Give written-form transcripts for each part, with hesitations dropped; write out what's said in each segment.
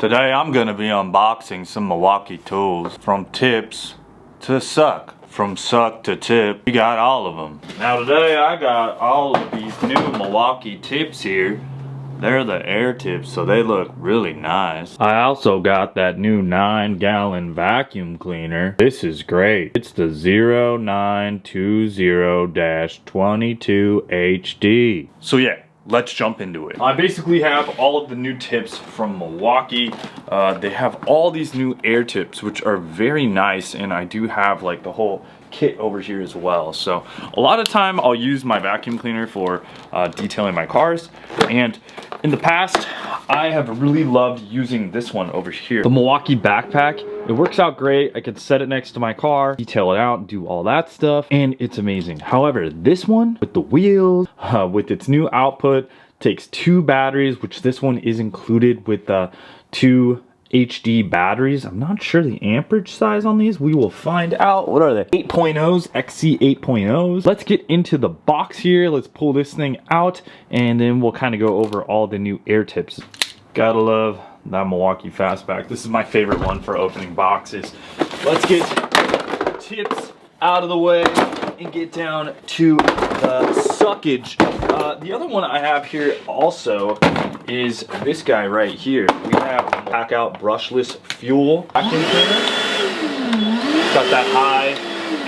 Today I'm gonna be unboxing some Milwaukee tools. From tips to suck. From suck to tip, we got all of them. Now today I got all of these new Milwaukee tips here. They're the air tips, so they look really nice. I also got that new 9-gallon vacuum cleaner. This is great. It's the 0920-22HD. So yeah, let's jump into it. I basically have all of the new tips from Milwaukee. They have all these new air tips, which are very nice, and I do have like the whole kit over here as well. So a lot of time I'll use my vacuum cleaner for detailing my cars, and in the past I have really loved using this one over here, the Milwaukee backpack. It works out great. I could set it next to my car, detail it out, do all that stuff, and it's amazing. However, this one with the wheels, with its new output, takes 2 batteries, which this one is included with 2 HD batteries. I'm not sure the amperage size on these. We will find out. What are they? 8.0s, XC 8.0s. Let's get into the box here. Let's pull this thing out, and then we'll kind of go over all the new air tips. Gotta love that Milwaukee Fastback. This is my favorite one for opening boxes. Let's get tips out of the way and get down to the suckage. The other one I have here also is this guy right here. We have Pack Out Brushless Fuel vacuum cleaner. It's got that high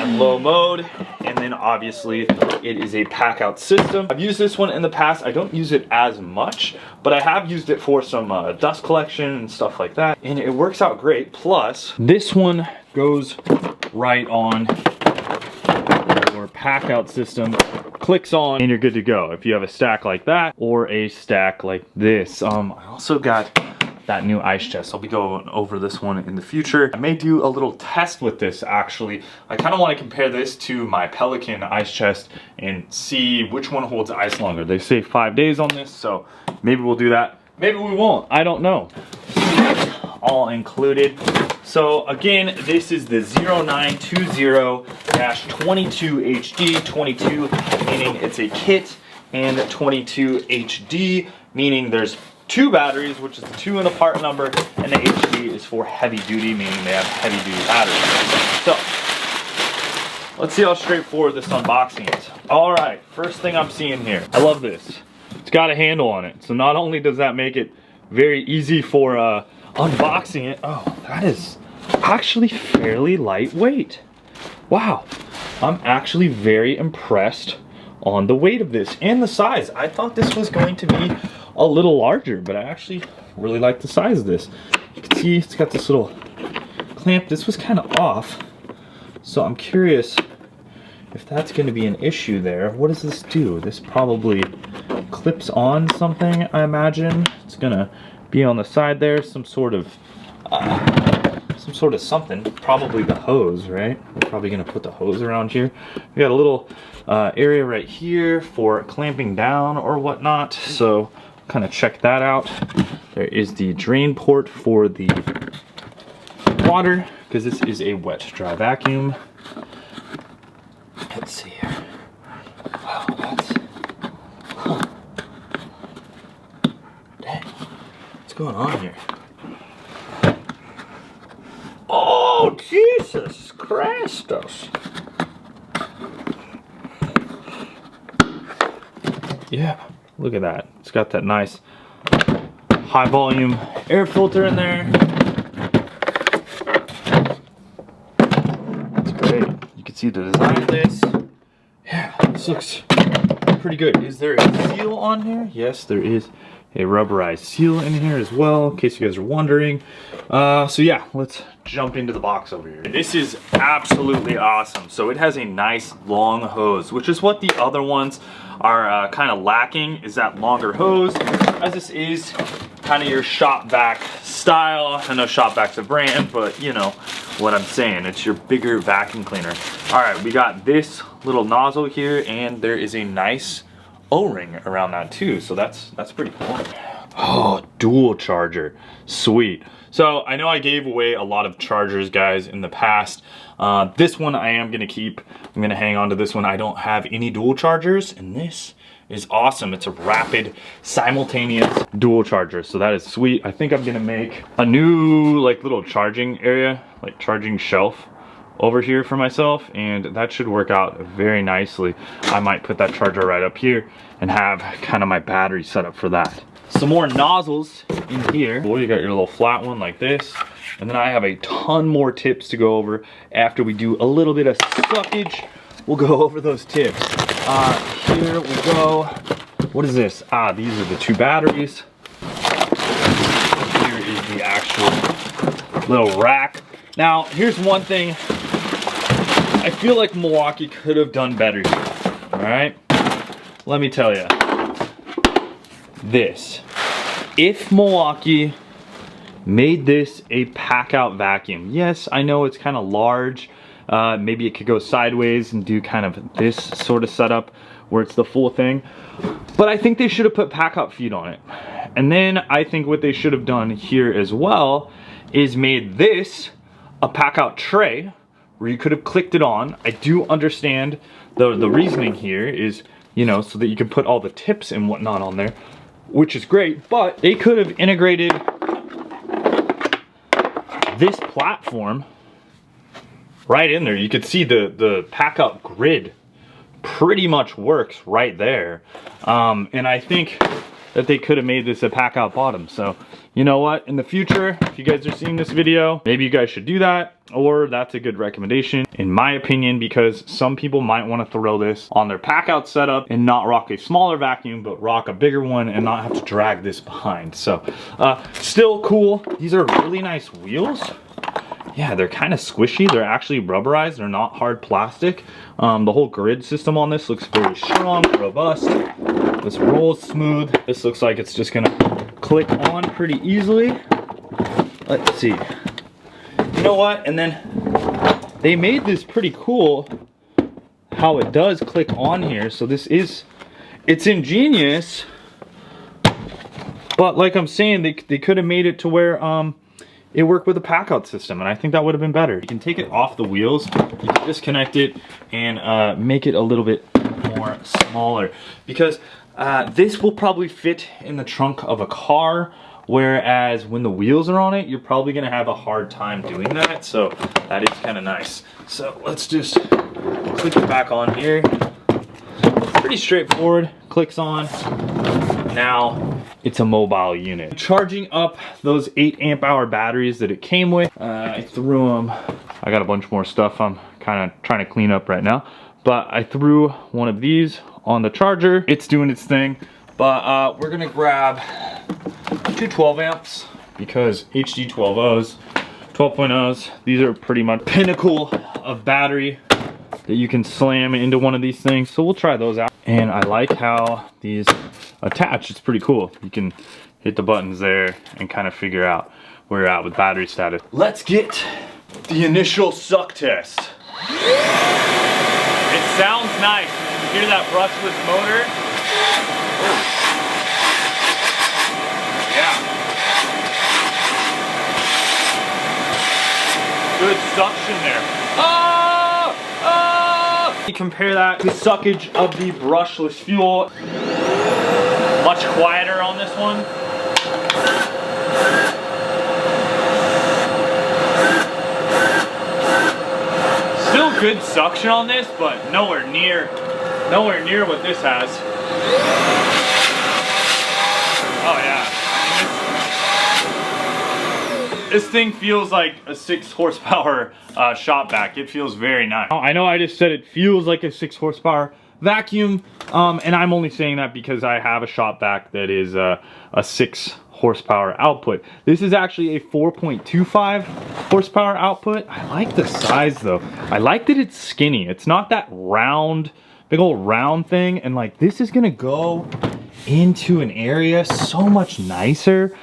and low mode, and then obviously it is a pack out system. I've used this one in the past. I don't use it as much, but I have used it for some dust collection and stuff like that, and it works out great. Plus, this one goes right on your pack out system, clicks on, and you're good to go if you have a stack like that or a stack like this. I also got that new ice chest. I'll be going over this one in the future. I may do a little test with this actually. I kind of want to compare this to my Pelican ice chest and see which one holds ice longer. They say 5 days on this, so maybe we'll do that. Maybe we won't, I don't know. All included. So again, this is the 0920-22HD, 22 meaning it's a kit, and 22 HD meaning there's 2 batteries, which is the 2 in the part number, and the HD is for heavy duty, meaning they have heavy duty batteries. So let's see how straightforward this unboxing is. All right, first thing I'm seeing here. I love this. It's got a handle on it, so not only does that make it very easy for unboxing it. Oh, that is actually fairly lightweight. Wow, I'm actually very impressed on the weight of this and the size. I thought this was going to be a little larger, but I actually really like the size of this. You can see it's got this little clamp. This was kind of off, so I'm curious if that's going to be an issue there. What does this do? This probably clips on something, I imagine. It's gonna be on the side there, some sort of something, probably the hose, right? We're probably gonna put the hose around here. We got a little area right here for clamping down or whatnot, so kind of check that out. There is the drain port for the water, because this is a wet dry vacuum. Let's see here. Wow, that's, dang, what's going on here? Oh, Jesus Christos. Yeah, look at that. It's got that nice high volume air filter in there. That's great. You can see the design of this. Yeah, this looks pretty good. Is there a seal on here? Yes, there is a rubberized seal in here as well, in case you guys are wondering. So yeah, let's jump into the box over here. This is absolutely awesome. So it has a nice long hose, which is what the other ones are kind of lacking, is that longer hose, as this is kind of your shop vac style. I know shop vac's a brand, but you know what I'm saying. It's your bigger vacuum cleaner. All right, we got this little nozzle here, and there is a nice O-ring around that too, so that's pretty cool. Oh, dual charger, sweet. So I know I gave away a lot of chargers, guys, in the past. This one I am gonna keep. I'm gonna hang on to this one. I don't have any dual chargers, and this is awesome. It's a rapid, simultaneous dual charger, so that is sweet. I think I'm gonna make a new like little charging area, like charging shelf over here for myself, and that should work out very nicely. I might put that charger right up here and have kind of my battery set up for that. Some more nozzles in here. Well, you got your little flat one like this, and then I have a ton more tips to go over after we do a little bit of suckage. We'll go over those tips. Here we go. What is this? These are the two batteries. Here is the actual little rack. Now, here's one thing I feel like Milwaukee could have done better here. All right? Let me tell you. This. If Milwaukee made this a pack out vacuum, yes, I know it's kind of large. Maybe it could go sideways and do kind of this sort of setup where it's the full thing. But I think they should have put pack out feet on it. And then I think what they should have done here as well is made this a pack out tray where you could have clicked it on. I do understand the reasoning here is, you know, so that you can put all the tips and whatnot on there, which is great, but they could have integrated this platform right in there. You could see the pack out grid pretty much works right there. And I think that they could have made this a pack out bottom. So you know what, in the future, if you guys are seeing this video, maybe you guys should do that, or that's a good recommendation in my opinion, because some people might want to throw this on their pack out setup and not rock a smaller vacuum, but rock a bigger one and not have to drag this behind. So still cool. These are really nice wheels. Yeah, they're kind of squishy. They're actually rubberized. They're not hard plastic. The whole grid system on this looks very strong, robust. This rolls smooth. This looks like it's just gonna click on pretty easily. Let's see. You know what? And then they made this pretty cool how it does click on here. So this is, it's ingenious, but like I'm saying, they could have made it to where it worked with a pack out system, and I think that would have been better. You can take it off the wheels, you can disconnect it and make it a little bit more smaller, because this will probably fit in the trunk of a car, whereas when the wheels are on it, you're probably gonna have a hard time doing that. So that is kind of nice. So let's just click it back on here. Pretty straightforward, clicks on. Now it's a mobile unit. Charging up those 8 amp hour batteries that it came with, I threw them. I got a bunch more stuff I'm kind of trying to clean up right now, but I threw one of these on the charger. It's doing its thing, but we're gonna grab two 12 amps because HD 12.0s, 12.0s, these are pretty much pinnacle of battery that you can slam into one of these things. So we'll try those out. And I like how these attach. It's pretty cool. You can hit the buttons there and kind of figure out where you're at with battery status. Let's get the initial suck test. It sounds nice. You hear that brushless motor? Oh. Yeah. Good suction there. You compare that to the suckage of the brushless fuel. Much quieter on this one. Still good suction on this, but nowhere near what this has. Oh yeah. This thing feels like a 6 horsepower shop vac. It feels very nice. I know I just said it feels like a 6 horsepower vacuum, and I'm only saying that because I have a shop vac that is a 6 horsepower output. This is actually a 4.25 horsepower output. I like the size though. I like that it's skinny. It's not that round, big old round thing, and like this is gonna go into an area so much nicer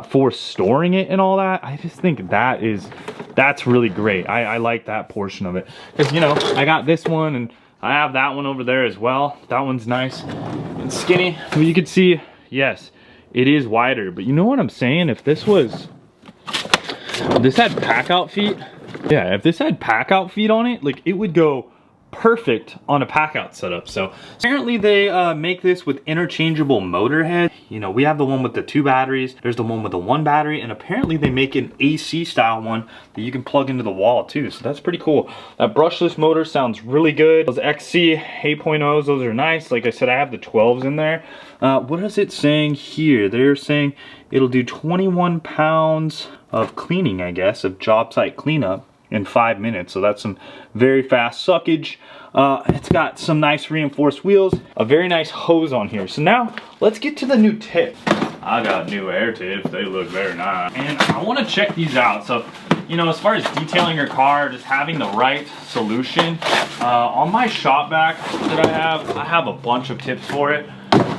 for storing it and all that. I just think that's really great. I like that portion of it, because you know I got this one and I have that one over there as well. That one's nice and skinny. But you can see, yes, it is wider, but you know what I'm saying? If this had pack out feet, yeah, if this had pack out feet on it, like it would go perfect on a pack out setup. So apparently they make this with interchangeable motor head. You know, we have the one with the 2 batteries, there's the one with the 1 battery, and apparently they make an AC style one that you can plug into the wall too. So that's pretty cool. That brushless motor sounds really good. Those XC 8.0s, those are nice. Like I said, I have the 12s in there. What is it saying here? They're saying it'll do 21 pounds of cleaning, I guess, of job site cleanup in 5 minutes. So that's some very fast suckage. It's got some nice reinforced wheels, a very nice hose on here. So now let's get to the new tip. I got new air tips. They look very nice. And I want to check these out. So, you know, as far as detailing your car, just having the right solution. On my shop vac that I have a bunch of tips for it.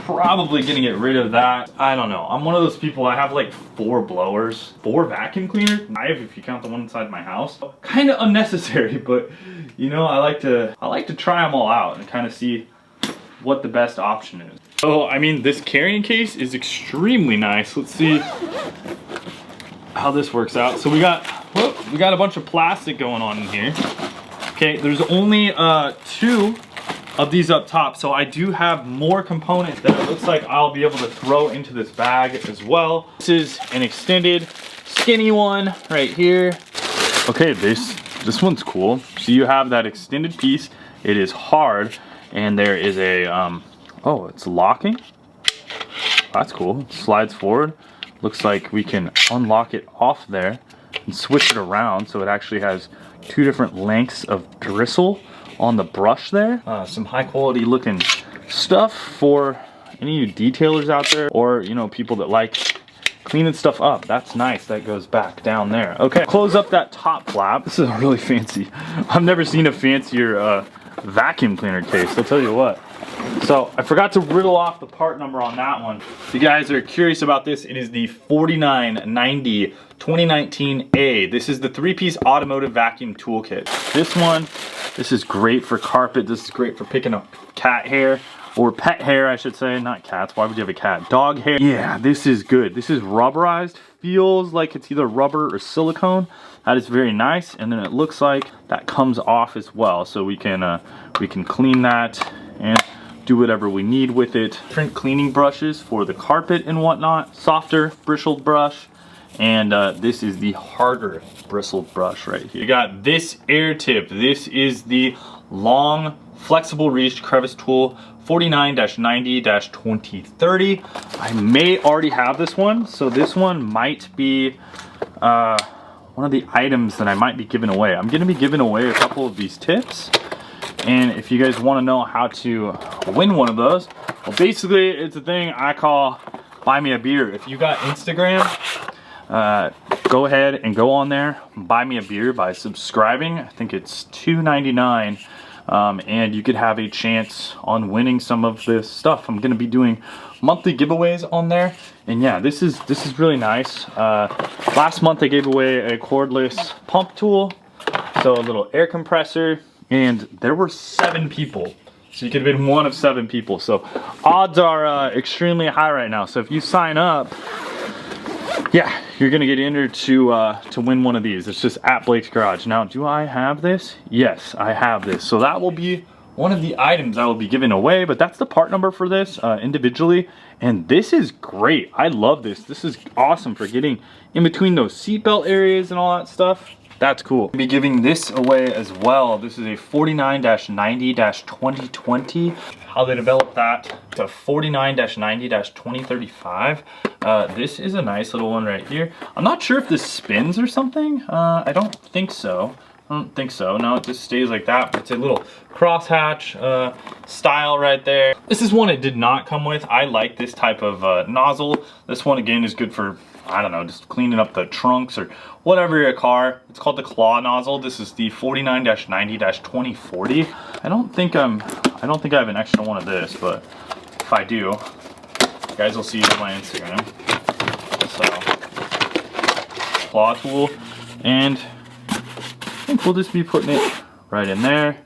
Probably gonna get rid of that. I don't know. I'm one of those people, I have like 4 blowers, 4 vacuum cleaners. 5 if you count the one inside my house. Kind of unnecessary, but you know, I like to try them all out and kind of see what the best option is. So, I mean, this carrying case is extremely nice. Let's see how this works out. So we got a bunch of plastic going on in here. Okay, there's only 2 of these up top, so I do have more components that it looks like I'll be able to throw into this bag as well. This is an extended skinny one right here. Okay, this one's cool. So you have that extended piece. It is hard, and there is a oh, it's locking. That's cool. It slides forward. Looks like we can unlock it off there and switch it around, so it actually has 2 different lengths of bristle on the brush there. Some high quality looking stuff for any of you detailers out there, or you know, people that like cleaning stuff up. That's nice. That goes back down there. Okay, close up that top flap. This is really fancy. I've never seen a fancier vacuum cleaner case, I'll tell you what. So I forgot to riddle off the part number on that one. If you guys are curious about this, it is the 4990 2019A. This is the 3-piece automotive vacuum toolkit. This is great for carpet. This is great for picking up cat hair, or pet hair, I should say. Not cats. Why would you have a cat? Dog hair. Yeah, this is good. This is rubberized. Feels like it's either rubber or silicone. That is very nice. And then it looks like that comes off as well. So we can clean that and do whatever we need with it. Different cleaning brushes for the carpet and whatnot. Softer bristled brush. And this is the harder bristled brush right here. You got this air tip. This is the long flexible reach crevice tool 49-90-2030. I may already have this one, so this one might be one of the items that I might be giving away. I'm gonna be giving away a couple of these tips, and if you guys want to know how to win one of those, well, basically it's a thing I call buy me a beer. If you got Instagram, go ahead and go on there, buy me a beer by subscribing. I think it's $2.99, and you could have a chance on winning some of this stuff. I'm gonna be doing monthly giveaways on there, and yeah, this is really nice. Last month I gave away a cordless pump tool, so a little air compressor, and there were 7 people. So you could have been one of 7 people. So odds are extremely high right now. So if you sign up, yeah, you're gonna get entered to win one of these. It's just at Blake's Garage. Now, do I have this? Yes, I have this. So that will be one of the items I will be giving away, but that's the part number for this individually. And this is great. I love this. This is awesome for getting in between those seatbelt areas and all that stuff. That's cool. I'll be giving this away as well. This is a 49-90-2020. How they developed that to 49-90-2035. This is a nice little one right here. I'm not sure if this spins or something. I don't think so. No, it just stays like that. But it's a little crosshatch style right there. This is one it did not come with. I like this type of nozzle. This one again is good for, I don't know, just cleaning up the trunks or whatever your car. It's called the claw nozzle. This is the 49-90-2040. I don't think I have an extra one of this, but if I do, you guys will see it on my Instagram. So, claw tool, and I think we'll just be putting it right in there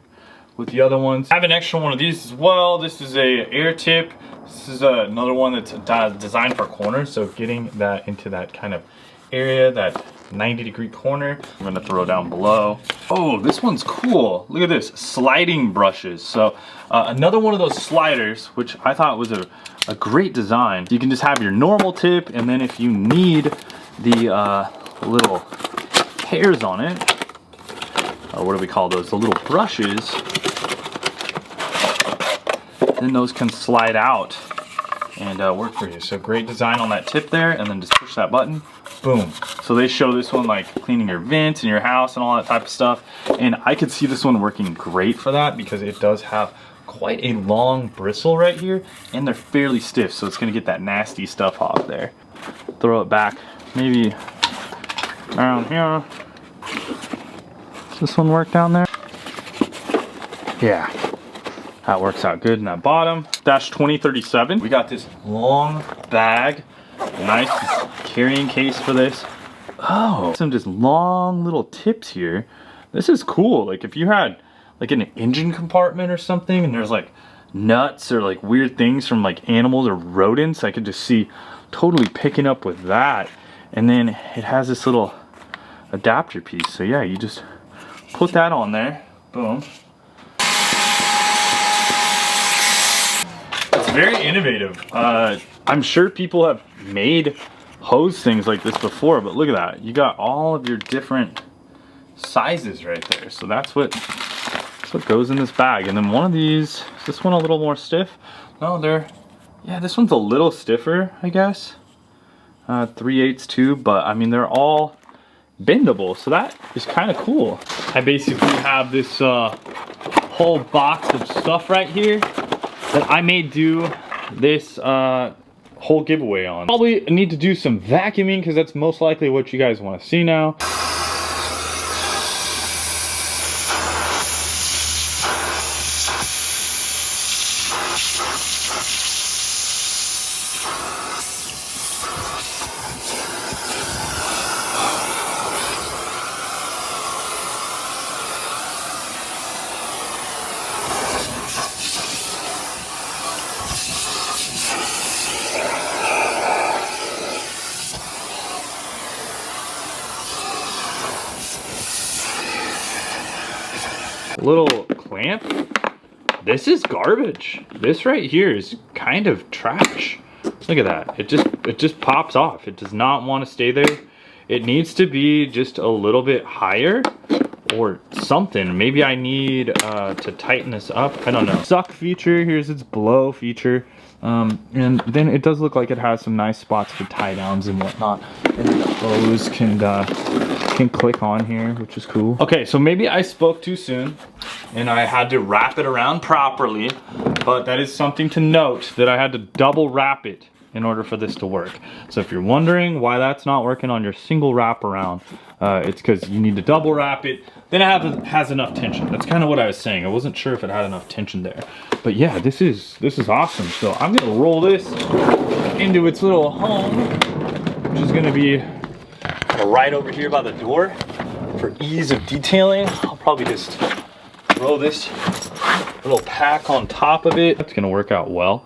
with the other ones. I have an extra one of these as well. This is a air tip. This is another one that's designed for corners, so getting that into that kind of area that 90-degree corner. I'm gonna throw down below. Oh, this one's cool. Look at this, sliding brushes. So another one of those sliders, which I thought was a great design. You can just have your normal tip, and then if you need the little hairs on it, what do we call those? The little brushes, then those can slide out and work for you. So great design on that tip there, and then just push that button, boom. So they show this one like cleaning your vents in your house and all that type of stuff. And I could see this one working great for that because it does have quite a long bristle right here, and they're fairly stiff, so it's gonna get that nasty stuff off there. Throw it back, maybe around here. Does this one work down there? Yeah. That works out good in that bottom. Dash 2037. We got this long bag, nice carrying case for this. Oh, some just long little tips here. This is cool. Like if you had like an engine compartment or something and there's like nuts or like weird things from like animals or rodents, I could just see totally picking up with that. And then it has this little adapter piece. So yeah, you just put that on there, boom. Very innovative. I'm sure people have made hose things like this before, but look at that. You got all of your different sizes right there. So that's what goes in this bag. And then one of these, is this one a little more stiff? No, yeah, this one's a little stiffer, I guess. 3/8 tube, but I mean, they're all bendable. So that is kind of cool. I basically have this whole box of stuff right here that I may do this whole giveaway on. Probably need to do some vacuuming because that's most likely what you guys want to see now. Little clamp. This is garbage. This right here is kind of trash. Look at that. It just pops off. It does not want to stay there. It needs to be just a little bit higher or something. Maybe I need to tighten this up. I don't know. Suck feature. Here's its blow feature. And then it does look like it has some nice spots for tie downs and whatnot. And the hose can click on here, which is cool. Okay, so maybe I spoke too soon and I had to wrap it around properly, but that is something to note that I had to double wrap it in order for this to work. So if you're wondering why that's not working on your single wrap around, it's because you need to double wrap it. Then it has enough tension. That's kind of what I was saying. I wasn't sure if it had enough tension there. But yeah, this is awesome. So I'm gonna roll this into its little home, which is gonna be right over here by the door for ease of detailing. I'll probably just throw this little pack on top of it. That's gonna work out well.